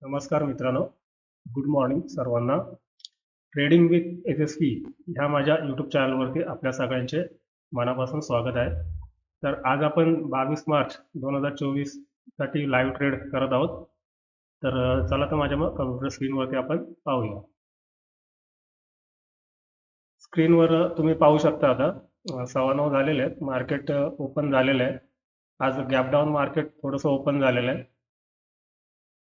नमस्कार मित्रांनो, good morning सर्वांना. ट्रेडिंग विथ SSP ह्या माझ्या यूट्यूब चॅनलवरती आपल्या सगळ्यांचे मनापासून स्वागत आहे. तर आज आपण 22 मार्च 2024 साठी लाईव्ह ट्रेड करत आहोत. तर चला तर माझ्या मग कम्प्युटर स्क्रीनवरती आपण पाहूया. स्क्रीनवर तुम्ही पाहू शकता आता 9:15 झालेले आहेत. मार्केट ओपन झालेलं आहे. आज गॅप डाऊन मार्केट थोडंसं ओपन झालेलं आहे.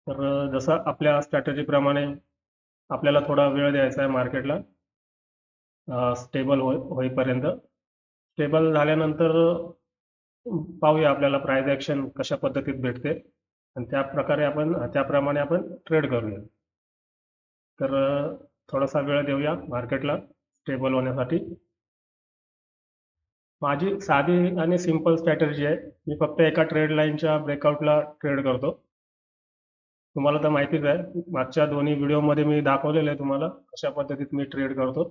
तर जसं आपल्या स्ट्रॅटेजीप्रमाणे आपल्याला थोडा वेळ द्यायचा आहे मार्केटला स्टेबल होईपर्यंत. स्टेबल झाल्यानंतर पाहूया आपल्याला प्राइस ॲक्शन कशा पद्धतीत भेटते आणि त्याप्रमाणे आपण ट्रेड करूया. तर थोडासा वेळ देऊया मार्केटला स्टेबल होण्यासाठी. माझी साधी आणि सिंपल स्ट्रॅटेजी आहे. मी फक्त एका ट्रेड लाईनच्या ब्रेकआउटला ट्रेड करतो. तुम्हाला तर माहितीच आहे, मागच्या दोन्ही व्हिडिओमध्ये मी दाखवलेलं आहे तुम्हाला कशा पद्धतीत मी ट्रेड करतो.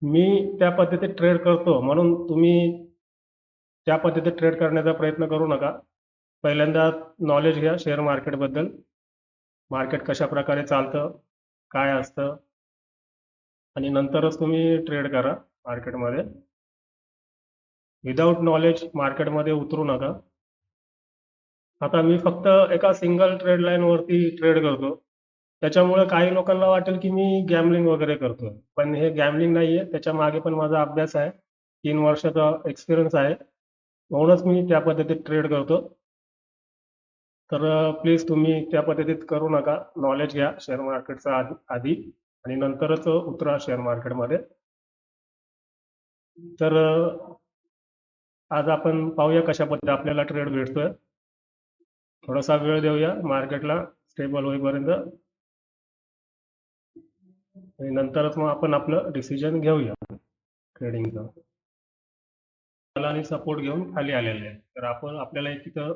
मी त्या पद्धतीत ट्रेड करतो म्हणून तुम्ही त्या पद्धतीत ट्रेड करण्याचा प्रयत्न करू नका. पहिल्यांदा नॉलेज घ्या शेअर मार्केटबद्दल. मार्केट कशा प्रकारे चालतं, काय असतं, आणि नंतरच तुम्ही ट्रेड करा मार्केटमध्ये. विदाऊट नॉलेज मार्केटमध्ये उतरू नका. आता मी फक्त एका सिंगल ट्रेड लाईनवरती ट्रेड करतो. त्याच्यामुळे काही लोकांना वाटेल की मी गॅमलिंग वगैरे करतोय, पण हे गॅमलिंग नाहीये. त्याच्या मागे पण माझा अभ्यास आहे, 3 वर्षाचा एक्सपिरियन्स आहे, म्हणूनच मी त्या पद्धतीत ट्रेड करतो. तर प्लीज तुम्ही त्या पद्धतीत करू नका. नॉलेज घ्या शेअर मार्केटचा आधी आणि नंतरच उतरा शेअर मार्केटमध्ये. तर आज आपण पाहूया कशा पद्धतीने आपल्याला ट्रेड भेटतोय. थोडासा वेळ देऊया मार्केटला स्टेबल होईपर्यंत आणि नंतरच मग आपण आपलं डिसिजन घेऊया ट्रेडिंगचं. आणि सपोर्ट घेऊन खाली आलेले आहे. तर आपल्याला एक तिथं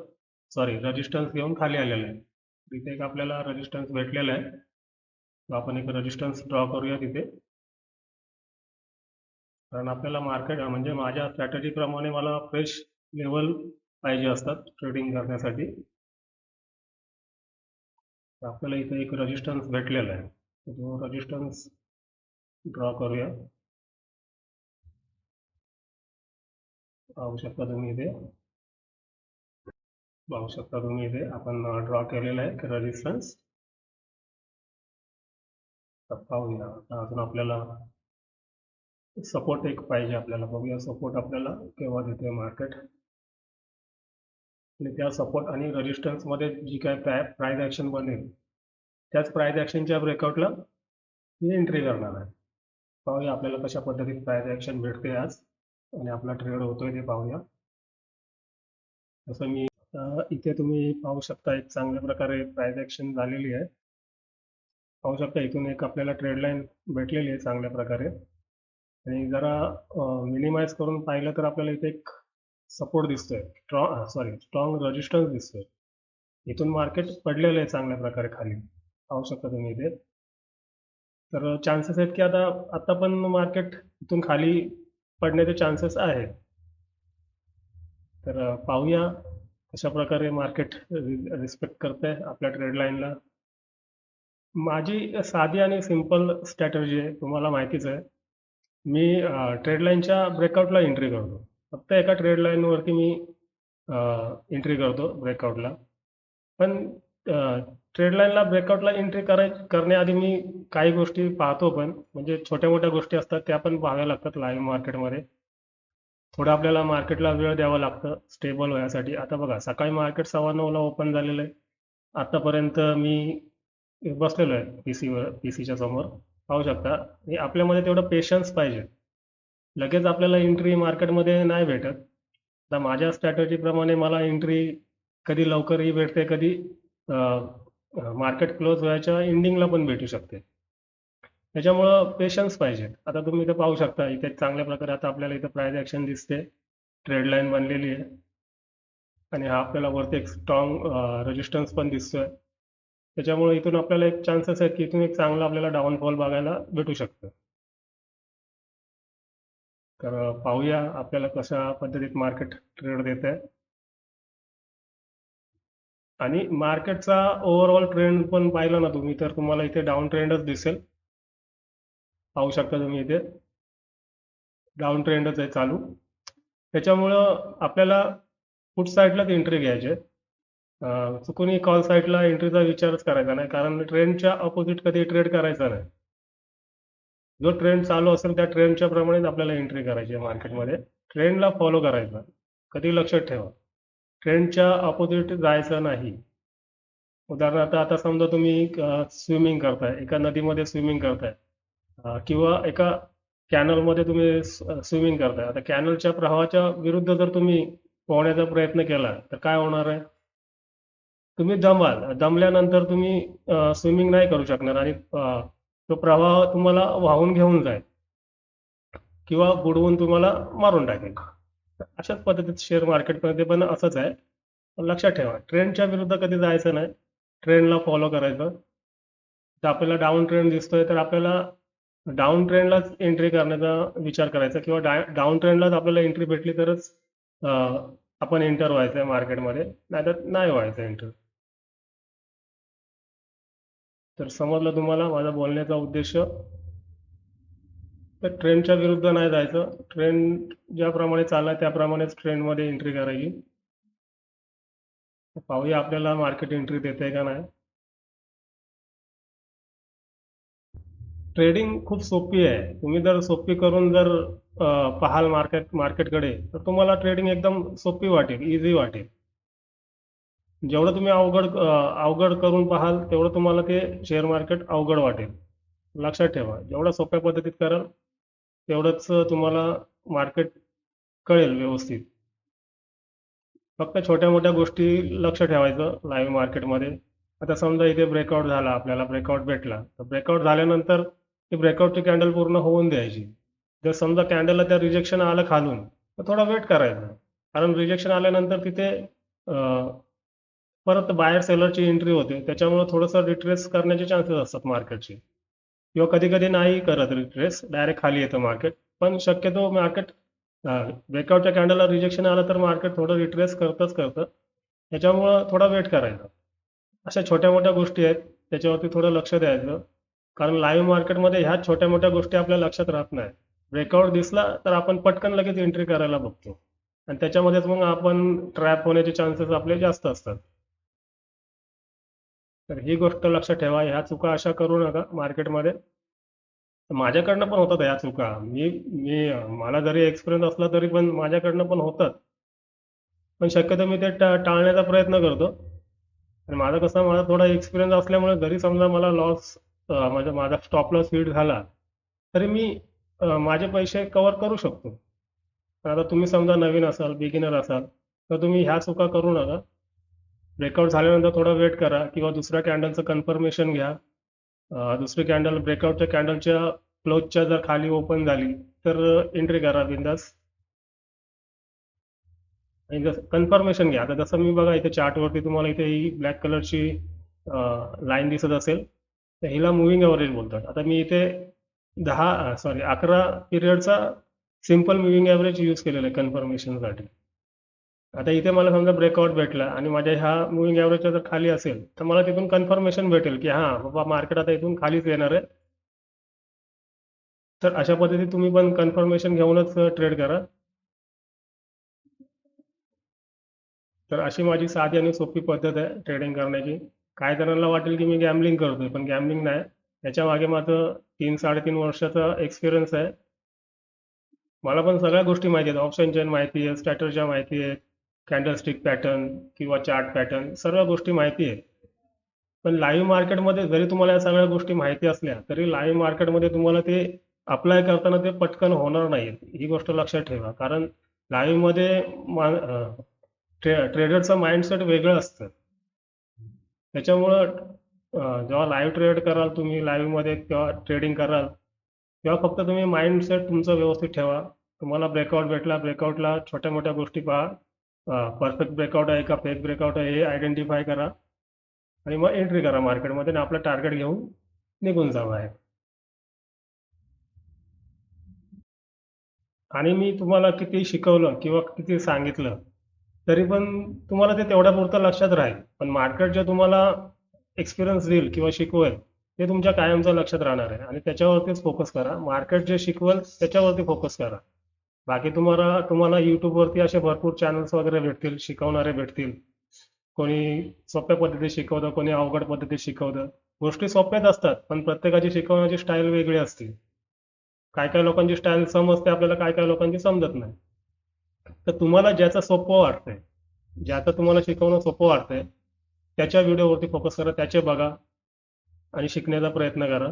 रेजिस्टन्स घेऊन खाली आलेलं आहे. तिथे एक आपल्याला रेजिस्टन्स भेटलेला आहे. तर आपण एक रेजिस्टन्स ड्रॉ करूया तिथे. कारण आपल्याला मार्केट म्हणजे माझ्या स्ट्रॅटेजी प्रमाणे मला फ्रेश लेवल पाहिजे असतात ट्रेडिंग करण्यासाठी. तर आपल्याला इथे एक रेजिस्टन्स भेटलेला आहे. तर तो रेजिस्टन्स ड्रॉ करूया. पाहू शकता तुम्ही इथे आपण ड्रॉ केलेला आहे रेजिस्टन्स. तर पाहूया आता अजून आपल्याला सपोर्ट एक पाहिजे. आपल्याला बघूया सपोर्ट आपल्याला केव्हा देते मार्केट. आणि त्या सपोर्ट आणि रेजिस्टन्स मध्ये जी काय प्राइस ऍक्शन बनेल त्याच प्राइस ऍक्शनच्या ब्रेकआउटला मी एंट्री करणार आहे. पाहूया आपल्याला कशा पद्धतीत प्राइस ऍक्शन भेटते आज आणि आपला ट्रेड होतोय ते पाहूया. जसं मी इथे तुम्ही पाहू शकता एक चांगल्या प्रकारे प्राइस ऍक्शन झालेली आहे. पाहू शकता इथून एक आपल्याला ट्रेड लाईन भेटलेली आहे चांगल्या प्रकारे. आणि जरा मिनिमाइज करून पाहिलं तर आपल्याला इथे एक सपोर्ट दिसतोय, स्ट्रॉंग रेजिस्टन्स दिसतोय. इथून मार्केट पडलेलं आहे चांगल्या प्रकारे खाली, पाहू शकता तुम्ही इथे. तर चान्सेस आहेत की आता पण मार्केट इथून खाली पडण्याचे चान्सेस आहेत. तर पाहूया कशा प्रकारे मार्केट रिस्पेक्ट करते आपल्या ट्रेड लाईनला. माझी साधी आणि सिंपल स्ट्रॅटेजी आहे, तुम्हाला माहितीच आहे. मी ट्रेड लाईनच्या ब्रेकआउटला एंट्री करतो. फक्त एका ट्रेड लाईनवरती मी एंट्री करतो ब्रेकआउटला. पण ट्रेड लाईनला ब्रेकआउटला एंट्री करण्याआधी मी काही गोष्टी पाहतो, पण म्हणजे छोट्या मोठ्या गोष्टी असतात त्या पण पाहाव्या लागतात लाईव्ह मार्केटमध्ये. थोडं आपल्याला मार्केटला वेळ द्यावा लागतं स्टेबल होण्यासाठी. आता बघा सकाळी मार्केट 9:15ला ओपन झालेलं आहे. आतापर्यंत मी बसलेलो आहे पीसीच्या समोर, पाहू शकता. हे आपल्यामध्ये तेवढं पेशन्स पाहिजे. लगेच आपल्याला एंट्री मार्केटमध्ये नाही भेटत. आता माझ्या स्ट्रॅटेजीप्रमाणे मला एंट्री कधी लवकरही भेटते, कधी मार्केट क्लोज व्हायच्या एंडिंगला पण भेटू शकते. त्याच्यामुळं पेशन्स पाहिजे. आता तुम्ही इथे पाहू शकता इथे चांगल्या प्रकारे आता आपल्याला इथे प्राइस ऍक्शन दिसते, ट्रेड लाईन बनलेली आहे आणि हा आपल्याला वरती एक स्ट्रॉंग रेजिस्टन्स पण दिसतोय. त्याच्यामुळे इथून आपल्याला एक चान्सेस आहेत की इथून एक चांगला आपल्याला डाऊनफॉल बघायला भेटू शकतं. तर पाहूया आपल्याला कशा पद्धतीत मार्केट ट्रेड देत आहे. आणि मार्केटचा ओव्हरऑल ट्रेंड पण पाहिला ना तुम्ही, तर तुम्हाला इथे डाऊन ट्रेंडच दिसेल. पाहू शकता तुम्ही इथे डाऊन ट्रेंडच आहे चालू. त्याच्यामुळं आपल्याला फुट साईडलाच एंट्री घ्यायची आहे. चुकूनही कॉल साईडला एंट्रीचा विचारच करायचा नाही, कारण ट्रेंडच्या अपोजिट कधी ट्रेड करायचा नाही. जो ट्रेंड चालू असेल त्या ट्रेंडच्या प्रमाणेच आपल्याला एंट्री करायची आहे मार्केटमध्ये. ट्रेंडला फॉलो करायचा. कधी लक्षात ठेवा, ट्रेंडच्या अपोजिट जायचं नाही. उदाहरणार्थ आता समजा तुम्ही स्विमिंग करताय, एका नदीमध्ये स्विमिंग करताय, किंवा एका कॅनलमध्ये तुम्ही स्विमिंग करताय. आता कॅनलच्या प्रवाहाच्या विरुद्ध जर तुम्ही पोहण्याचा प्रयत्न केला तर काय होणार आहे? तुम्ही दमाल. दमल्यानंतर तुम्ही स्विमिंग नाही करू शकणार आणि तो प्रवाह तुम्हाला वाहून घेऊन जाईल किंवा बुडवून तुम्हाला मारून टाकेल. अशाच पद्धतीत शेअर मार्केटमध्ये पण असंच आहे. पण लक्षात ठेवा, ट्रेंडच्या विरुद्ध कधी जायचं नाही. ट्रेंडला फॉलो करायचं. तर आपल्याला डाऊन ट्रेंड दिसतोय तर आपल्याला डाऊन ट्रेंडलाच एंट्री करण्याचा विचार करायचा, किंवा डाऊन ट्रेंडलाच आपल्याला एंट्री भेटली तरच आपण एंटर व्हायचं आहे मार्केटमध्ये, नाहीतर नाही व्हायचं एंटर. तर समजलं तुम्हाला माझा बोलण्याचा उद्देश? तर ट्रेंडच्या विरुद्ध नाही जायचं. ट्रेंड ज्याप्रमाणे चालला त्याप्रमाणेच ट्रेंडमध्ये एंट्री करायची. पाहूया आपल्याला मार्केट एंट्री देते का नाही. ट्रेडिंग खूप सोपी आहे. तुम्ही जर सोपी करून जर पाहाल मार्केटकडे, तर तुम्हाला ट्रेडिंग एकदम सोपी वाटेल, इझी वाटेल. जेवढं तुम्ही अवघड करून पाहाल तेवढं तुम्हाला ते शेअर मार्केट अवघड वाटेल. लक्षात ठेवा, जेवढं सोप्या पद्धतीत कराल तेवढंच तुम्हाला मार्केट कळेल व्यवस्थित. फक्त छोट्या मोठ्या गोष्टी लक्ष ठेवायचं लाईव्ह मार्केटमध्ये. आता समजा इथे ब्रेकआउट झाला, आपल्याला ब्रेकआउट भेटला, तर ब्रेकआउट झाल्यानंतर ती ब्रेकआउटची कॅन्डल पूर्ण होऊन द्यायची. जर समजा कॅन्डलला त्या रिजेक्शन आलं खालून, तर थोडा वेट करायचा. कारण रिजेक्शन आल्यानंतर तिथे परत बायर सेलरची एंट्री होते, त्याच्यामुळे थोडंसं रिट्रेस करण्याचे चान्सेस असतात मार्केटचे. किंवा कधी कधी नाही करत रिट्रेस, डायरेक्ट खाली येतं मार्केट. पण शक्यतो मार्केट ब्रेकआउटच्या कॅन्डलला रिजेक्शन आलं तर मार्केट थोडं रिट्रेस करतच करतं. त्याच्यामुळं थोडा वेट करायचा. अशा छोट्या मोठ्या गोष्टी आहेत, त्याच्यावरती थोडं लक्ष द्यायचं. कारण लाईव्ह मार्केटमध्ये ह्या छोट्या मोठ्या गोष्टी आपल्या लक्षात राहत नाही. ब्रेकआउट दिसला तर आपण पटकन लगेच एंट्री करायला बघतो, आणि त्याच्यामध्येच मग आपण ट्रॅप होण्याचे चान्सेस आपले जास्त असतात. तर ही गोष्ट लक्षात ठेवा, ह्या चुका अशा करू नका मार्केटमध्ये. माझ्याकडनं पण होतात ह्या चुका. मी मी मला जरी एक्सपिरियन्स असला तरी पण माझ्याकडनं पण होतात. पण शक्यतो मी ते टाळण्याचा प्रयत्न करतो. आणि माझा थोडा एक्सपिरियन्स असल्यामुळे जरी समजा मला लॉस, माझा स्टॉप लॉस हिट झाला, तरी मी माझे पैसे कव्हर करू शकतो. पण आता तुम्ही समजा नवीन असाल, बिगिनर असाल, तर तुम्ही ह्या चुका करू नका. ब्रेकआउट झाल्यानंतर थोडा वेट करा, किंवा दुसऱ्या कॅन्डलचं कन्फर्मेशन घ्या. दुसरी कॅन्डल ब्रेकआउटच्या कॅन्डलच्या क्लोजच्या जर खाली ओपन झाली तर एंट्री करा बिंदास. आणि जसं कन्फर्मेशन घ्या. आता जसं मी बघा इथे चार्टवरती तुम्हाला इथे ही ब्लॅक कलरची लाईन दिसत असेल, तर हिला मुव्हिंग ॲव्हरेज बोलतात. आता मी इथे 11 पिरियडचा सिम्पल मुव्हिंग ॲव्हरेज यूज केलेला आहे कन्फर्मेशनसाठी. आता इथे मला समजा ब्रेकआउट भेटला आणि माझ्या ह्या मुव्हिंग ॲव्हरेजच्या जर खाली असेल, तर मला तिथून कन्फर्मेशन भेटेल की हां बाबा मार्केट आता इथून खालीच येणार आहे. तर अशा पद्धतीने तुम्ही पण कन्फर्मेशन घेऊनच ट्रेड करा. तर अशी माझी साधी आणि सोपी पद्धत आहे ट्रेडिंग करण्याची. काही जणांना वाटेल की मी गॅमलिंग करतोय, पण गॅमलिंग नाही. त्याच्या मागे माझं 3-3.5 वर्षाचा एक्सपिरियन्स आहे. मला पण सगळ्या गोष्टी माहिती आहेत. ऑप्शन चेन माहिती आहे, स्ट्रॅटेजी माहिती आहे, कॅन्डलस्टिक पॅटर्न किंवा चार्ट पॅटर्न, सर्व गोष्टी माहिती आहे. पण लाईव्ह मार्केटमध्ये जरी तुम्हाला या सगळ्या गोष्टी माहिती असल्या तरी लाईव्ह मार्केटमध्ये तुम्हाला ते अप्लाय करताना ते पटकन होणार नाही. ही गोष्ट लक्षात ठेवा. कारण लाईव्ह मध्ये ट्रेडरचं माइंडसेट वेगळं असतं. त्याच्यामुळं जेव्हा लाईव्ह ट्रेड कराल तुम्ही, लाईव्ह मध्ये किंवा ट्रेडिंग कराल, तेव्हा फक्त तुम्ही माइंडसेट तुमचं व्यवस्थित ठेवा. तुम्हाला ब्रेकआउट भेटला, ब्रेकआउटला छोट्या मोठ्या गोष्टी पहा. परफेक्ट ब्रेकआउट आहे का फेक ब्रेकआउट आहे हे आयडेंटिफाय करा, आणि मग एंट्री करा मार्केटमध्ये आणि आपलं टार्गेट घेऊन निघून जा बाहेर. आणि मी तुम्हाला किती शिकवलं किंवा किती सांगितलं तरी पण तुम्हाला ते तेवढ्या पुरतं लक्षात राहील. पण मार्केट जे तुम्हाला एक्सपिरियन्स देईल किंवा शिकवेल ते तुमच्या कायमचं लक्षात राहणार आहे आणि त्याच्यावरतीच फोकस करा. मार्केट जे शिकवेल त्याच्यावरती फोकस करा. बाकी तुम्हाला तुम्हाला YouTubeवरती असे भरपूर चॅनल्स वगैरे भेटतील, शिकवणारे भेटतील. कोणी सोप्या पद्धतीत शिकवतं, कोणी अवघड पद्धतीत शिकवतं. गोष्टी सोप्याच असतात, पण प्रत्येकाची शिकवण्याची स्टाईल वेगळी असते. काय काय लोकांची स्टाईल समजते आपल्याला, काय काय लोकांची समजत नाही. तर तुम्हाला ज्याचं सोपं वाटतंय, ज्याचं तुम्हाला शिकवणं सोपं वाटतंय, त्याच्या व्हिडिओवरती फोकस करा, त्याचे बघा आणि शिकण्याचा प्रयत्न करा.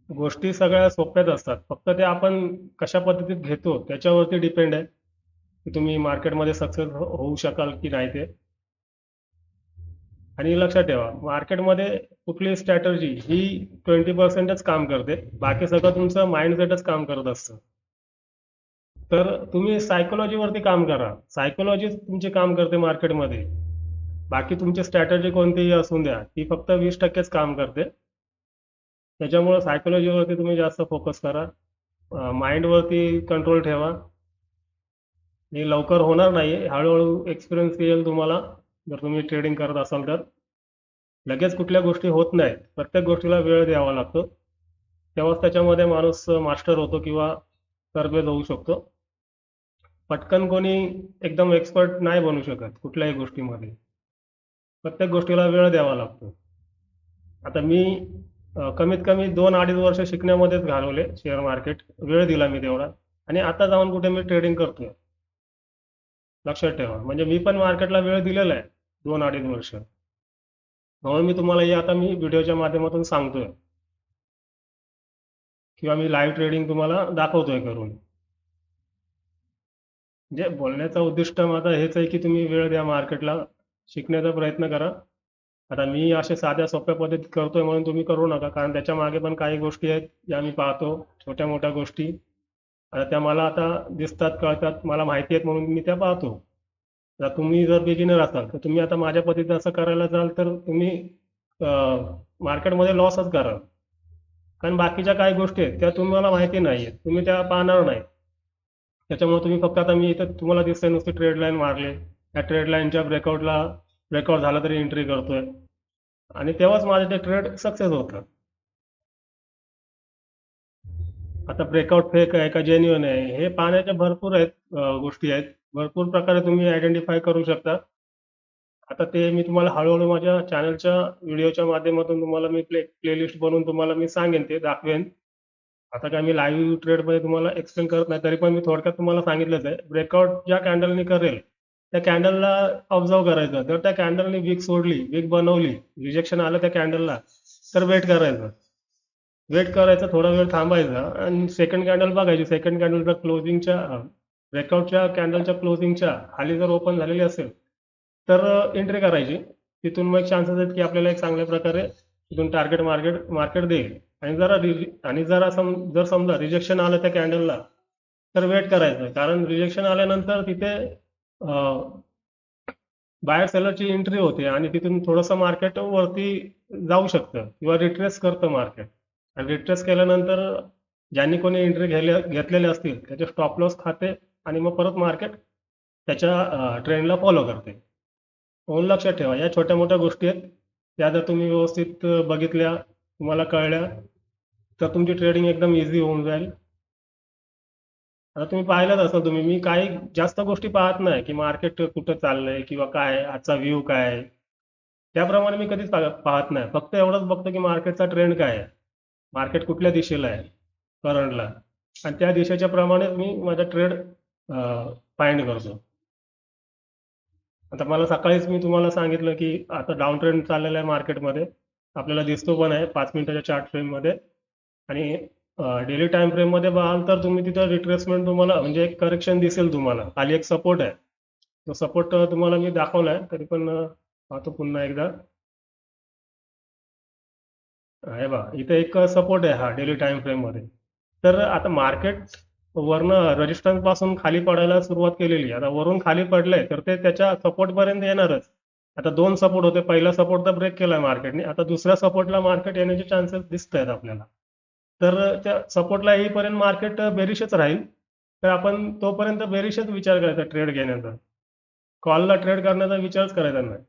गोष्टी सगळ्या सोप्याच असतात. फक्त ते आपण कशा पद्धतीत घेतो त्याच्यावरती डिपेंड आहे, की तुम्ही मार्केटमध्ये सक्सेस होऊ शकाल की नाही ते. आणि लक्षात ठेवा, मार्केटमध्ये कुठलीही स्ट्रॅटर्जी ही 20%च काम करते. बाकी सगळं तुमचं माइंडसेटच काम करत असतं. तर तुम्ही सायकोलॉजीवरती काम करा. सायकोलॉजी तुमचे काम करते मार्केटमध्ये. बाकी तुमची स्ट्रॅटर्जी कोणतीही असून द्या, ती फक्त 20%च काम करते. त्याच्यामुळे सायकोलॉजीवरती तुम्ही जास्त फोकस करा. माइंडवरती कंट्रोल ठेवा. हे लवकर होणार नाही. हळूहळू एक्सपिरियन्स येईल तुम्हाला, जर तुम्ही ट्रेडिंग करत असाल तर. लगेच कुठल्या गोष्टी होत नाहीत. प्रत्येक गोष्टीला वेळ द्यावा लागतो. तेव्हाच त्याच्यामध्ये माणूस मास्टर होतो किंवा तरबेज होऊ शकतो. पटकन कोणी एकदम एक्सपर्ट नाही बनू शकत कुठल्याही गोष्टीमध्ये. प्रत्येक गोष्टीला वेळ द्यावा लागतो. आता मी कमीत कमी 2-2.5 वर्ष शिकण्यामध्येच घालवले शेअर मार्केट. वेळ दिला मी तेवढा आणि आता जाऊन कुठे मी ट्रेडिंग करतोय. लक्षात ठेवा. म्हणजे मी पण मार्केटला वेळ दिलेला आहे 2-2.5 वर्ष. म्हणून मी तुम्हाला हे आता मी व्हिडिओच्या माध्यमातून सांगतोय किंवा मी लाईव्ह ट्रेडिंग तुम्हाला दाखवतोय करून. म्हणजे बोलण्याचा उद्दिष्ट माझा हेच आहे की तुम्ही वेळ द्या मार्केटला, शिकण्याचा प्रयत्न करा. आता मी अशा साध्या सोप्या पद्धतीत करतोय म्हणून तुम्ही करू नका, कारण त्याच्या मागे पण काही गोष्टी आहेत ज्या मी पाहतो, छोट्या मोठ्या गोष्टी. आता त्या मला आता दिसतात, कळतात, मला माहिती आहेत म्हणून मी त्या पाहतो. आता तुम्ही जर बिगिनर असाल तर तुम्ही आता माझ्या पद्धतीने असं करायला जाल तर तुम्ही मार्केटमध्ये लॉसच कराल. कारण बाकीच्या काही गोष्टी आहेत त्या तुम्हाला माहिती नाही आहेत, तुम्ही त्या पाहणार नाही. त्याच्यामुळे तुम्ही फक्त आता मी इथं तुम्हाला दिसतंय नुसती ट्रेड लाईन मारले, त्या ट्रेड लाईनच्या ब्रेकआउट झाला तरी एंट्री करतोय आणि तेव्हाच माझे ते ट्रेड सक्सेस होतं. आता ब्रेकआउट फेक आहे का जेन्युइन आहे हे पाहण्याच्या भरपूर आहेत, गोष्टी आहेत. भरपूर प्रकारे तुम्ही आयडेंटिफाय करू शकता. आता ते मी तुम्हाला हळूहळू माझ्या चॅनलच्या व्हिडिओच्या माध्यमातून तुम्हाला मी प्लेलिस्ट बनवून तुम्हाला मी सांगेन, ते दाखवेन. आता काय मी लाईव्ह ट्रेडमध्ये तुम्हाला एक्सप्लेन करत नाही, तरी पण मी थोडक्यात तुम्हाला सांगितलंच आहे. ब्रेकआउट ज्या कॅन्डलनी करेल त्या कॅन्डलला ऑब्झर्व करायचं. जर त्या कॅन्डलनी वीक सोडली, वीक बनवली, रिजेक्शन आलं त्या कॅन्डलला, तर वेट करायचं. वेट करायचं, थोडा वेळ थांबायचा आणि सेकंड कॅन्डल बघायची. सेकंड कॅन्डलच्या क्लोजिंगच्या, ब्रेकआउटच्या कॅन्डलच्या क्लोजिंगच्या खाली जर ओपन झालेली असेल तर एंट्री करायची. तिथून मग चान्सेस आहेत की आपल्याला एक चांगल्या प्रकारे तिथून टार्गेट मार्केट मार्केट देईल. आणि जर समजा रिजेक्शन आलं त्या कॅन्डलला, तर वेट करायचं. कारण रिजेक्शन आल्यानंतर तिथे बायर सेलरची एंट्री होते आणि तिथून थोडंसं मार्केट वरती जाऊ शकतं किंवा रिट्रेस करतं मार्केट. आणि रिट्रेस केल्यानंतर ज्यांनी कोणी एंट्री घेतलेले असतील त्याचे स्टॉप लॉस खाते आणि मग परत मार्केट त्याच्या ट्रेंडला फॉलो करते. म्हणून लक्षात ठेवा, या छोट्या मोठ्या गोष्टी आहेत, त्या जर तुम्ही व्यवस्थित बघितल्या, तुम्हाला कळल्या, तर तुमची ट्रेडिंग एकदम इझी होऊन जाईल. आता तुम्ही पाहिलंच असेल, मी काही जास्त गोष्टी पाहत नाही की मार्केट कुठं चाललंय किंवा काय आजचा व्ह्यू काय आहे. त्याप्रमाणे मी कधीच पाहत नाही. फक्त एवढंच बघतो की मार्केटचा ट्रेंड काय आहे, मार्केट कुठल्या दिशेला आहे करंटला, आणि त्या दिशेच्या प्रमाणे मी माझा ट्रेड फाइंड करतो. आता मला सकाळीच मी तुम्हाला सांगितलं की आता डाऊन ट्रेंड चाललेला आहे मार्केटमध्ये, आपल्याला दिसतो पण आहे 5 मिनिटाच्या चार्ट फ्रेममध्ये. आणि डेली टाइम फ्रेममध्ये पाहाल तर तुम्ही तिथं रिट्रेसमेंट तुम्हाला म्हणजे एक करेक्शन दिसेल तुम्हाला. खाली एक सपोर्ट आहे, तो सपोर्ट तुम्हाला मी दाखवलाय, तरी पण पाहतो पुन्हा एकदा. हे बघा, इथे एक सपोर्ट आहे हा डेली टाइम फ्रेममध्ये. तर आता मार्केट वरनं रेजिस्टन्स पासून खाली पडायला सुरुवात केलेली आहे. आता वरून खाली पडलंय तर ते त्याच्या सपोर्ट पर्यंत येणारच. आता 2 सपोर्ट होते, पहिला सपोर्ट तर ब्रेक केलाय मार्केटने, आता दुसऱ्या सपोर्टला मार्केट येण्याचे चान्सेस दिसत आहेत आपल्याला. तर त्या सपोर्टला येईपर्यंत मार्केट बेरिशच राहील. तर आपण तोपर्यंत बेरिशच विचार करायचा ट्रेड घेण्याचा. कॉलला ट्रेड करण्याचा विचारच करायचा नाही.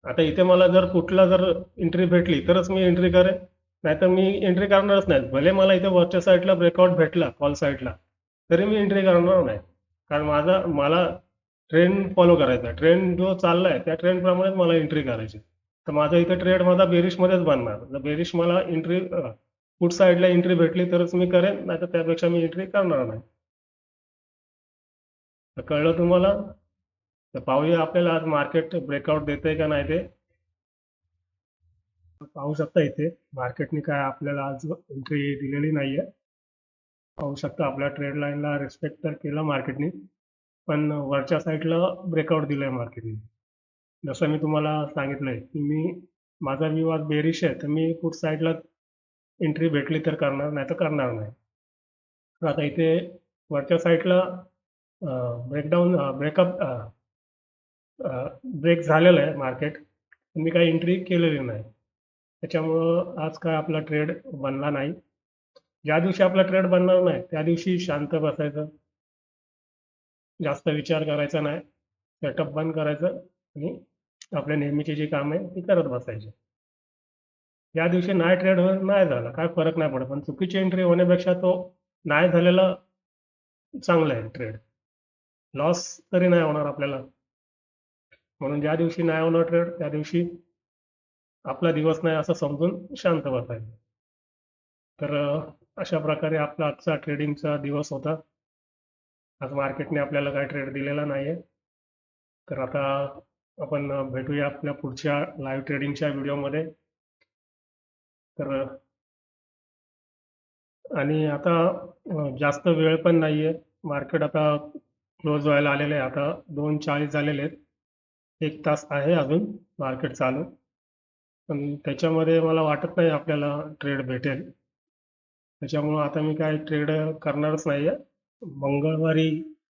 आता इथे मला जर कुठला जर एंट्री भेटली तरच मी एंट्री करेन, नाहीतर मी एंट्री करणारच नाही. भले मला इथे वरच्या साईडला ब्रेकआउट भेटला कॉल साईडला तरी मी एंट्री करणार नाही. कारण मला ट्रेंड फॉलो करायचा. ट्रेंड जो चाललाय त्या ट्रेंडप्रमाणेच मला एंट्री करायची. तर माझा इथे ट्रेड माझा बेरिशमध्येच बनणार. जर बेरिश मला एंट्री पुट साईडला एंट्री भेटली तरच मी करेन, नाहीतर त्यापेक्षा मी एंट्री करणार नाही. तर कळलं तुम्हाला? तर पाहूया आपल्याला आज मार्केट ब्रेकआउट देतंय का नाही ते. पाहू शकता इथे मार्केटने काय आपल्याला आज एंट्री दिलेली नाहीये. पाहू शकता आपल्या ट्रेड लाईनला रिस्पेक्ट तर केला मार्केटने, पण वरच्या साईडला ब्रेकआउट दिलाय मार्केटने. जसं मी तुम्हाला सांगितलंय की माझा व्यू आज बेरिश आहे, तर मी पुट साईडला एंट्री भेटली तर करणार, नाही तर करणार नाही. तर आता इथे वरच्या साईडला ब्रेकडाऊन ब्रेकअप ब्रेक झालेलं आहे मार्केट, मी काही एंट्री केलेली नाही. त्याच्यामुळं आज काय आपला ट्रेड बनला नाही. ज्या दिवशी आपला ट्रेड बनणार नाही त्या दिवशी शांत बसायचं, जास्त विचार करायचा नाही, सेटअप बंद करायचं आणि आपल्या नेहमीची जी कामं आहे ती करत बसायची. ज्या दिवशी नाही ट्रेड नाही झाला काय फरक नाही पडत, पण चुकीची एंट्री होण्यापेक्षा तो नाही झालेला चांगला आहे ट्रेड. लॉस तरी नाही होणार आपल्याला. म्हणून ज्या दिवशी नाही होणार ट्रेड त्या दिवशी आपला दिवस नाही असं समजून शांत बसायचं. तर अशा प्रकारे आपला आजचा ट्रेडिंगचा दिवस होता. आज मार्केटने आपल्याला काय ट्रेड दिलेला नाहीये. तर आता आपण भेटूया आपल्या पुढच्या लाईव्ह ट्रेडिंगच्या व्हिडिओमध्ये. तर आणि आता जास्त वेळ पण नाहीये. मार्केट आता क्लोज व्हायला आलेले आहे. आता 2:40 झालेले आहेत. 1 तास आहे अजून मार्केट चालू, पण त्याच्यामध्ये मला वाटत नाही आपल्याला ट्रेड भेटेल. त्याच्यामुळं आता मी काय ट्रेड करणारच नाहीये. मंगळवारी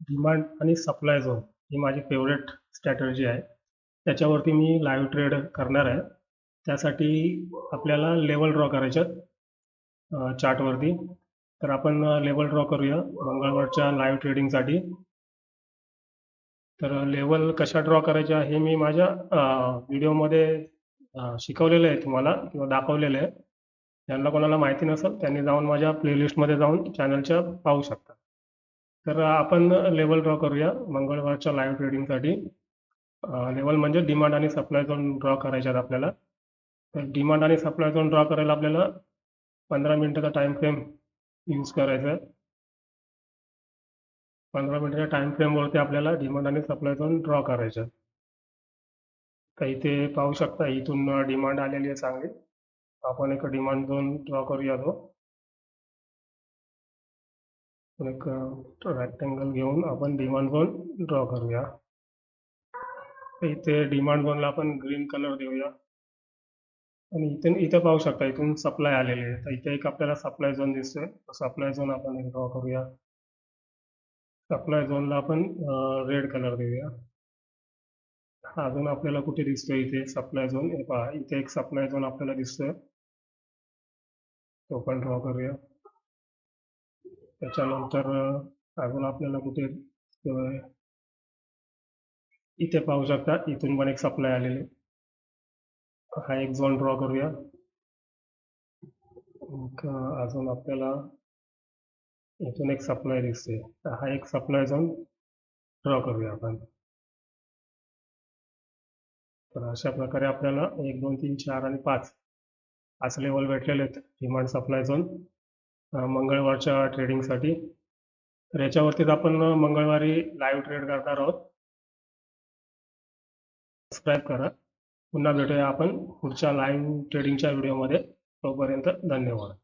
डिमांड आणि सप्लाय झोन ही माझी फेवरेट स्ट्रॅटर्जी आहे. त्याच्यावरती मी लाईव्ह ट्रेड करणार आहे. त्यासाठी आपल्याला लेवल ड्रॉ करायच्यात चार्टवरती. तर आपण लेवल ड्रॉ करूया मंगळवारच्या लाईव्ह ट्रेडिंगसाठी. तर लेवल कशा ड्रॉ करायच्या हे मी माझ्या व्हिडिओमध्ये शिकवलेलं आहे तुम्हाला किंवा दाखवलेलं आहे. ज्यांना कोणाला माहिती नसेल त्यांनी जाऊन माझ्या प्लेलिस्टमध्ये जाऊन चॅनलच्या पाहू शकता. तर आपण लेवल ड्रॉ करूया मंगळवारच्या लाईव्ह ट्रेडिंगसाठी. लेवल म्हणजे डिमांड आणि सप्लाय झोन ड्रॉ करायच्यात आपल्याला. तर डिमांड आणि सप्लाय झोन ड्रॉ करायला आपल्याला 15 मिनिटाचा टाइम फ्रेम यूज करायचा आहे. 15 मिनिटाच्या टाइम फ्रेमवरती आपल्याला डिमांड आणि सप्लाय झोन ड्रॉ करायचं. तर इथे पाहू शकता इथून डिमांड आलेली आहे चांगली. आपण एक डिमांड झोन ड्रॉ करूया. एक रेक्टेंगल घेऊन आपण डिमांड झोन ड्रॉ करूया. इथे डिमांड झोनला आपण ग्रीन कलर देऊया आणि इथे पाहू शकता इथून सप्लाय आलेली आहे. तर इथे एक आपल्याला सप्लाय झोन दिसतोय. सप्लाय झोन आपण एक ड्रॉ करूया. सप्लाय झोनला आपण रेड कलर देऊया. अजून आपल्याला कुठे दिसतोय इथे सप्लाय झोन? हे पहा इथे एक सप्लाय झोन आपल्याला दिसतोय, तो पण ड्रॉ करूया. त्याच्यानंतर अजून आपल्याला कुठे दिसतोय? इथे पाहू शकता इथून पण एक सप्लाय आलेली. हा एक झोन ड्रॉ करूया. अजून आपल्याला इथून एक सप्लाय दिसते, तर हा एक सप्लाय झोन ड्रॉ करूया आपण. तर अशा प्रकारे आपल्याला 1 2 3 4 आणि 5 लेवल भेटलेले आहेत डिमांड सप्लाय झोन मंगळवारच्या ट्रेडिंगसाठी. तर याच्यावरतीच आपण मंगळवारी लाईव्ह ट्रेड करणार आहोत. सबस्क्राईब करा. पुन्हा भेटूया आपण पुढच्या लाईव्ह ट्रेडिंगच्या व्हिडिओमध्ये. तोपर्यंत धन्यवाद.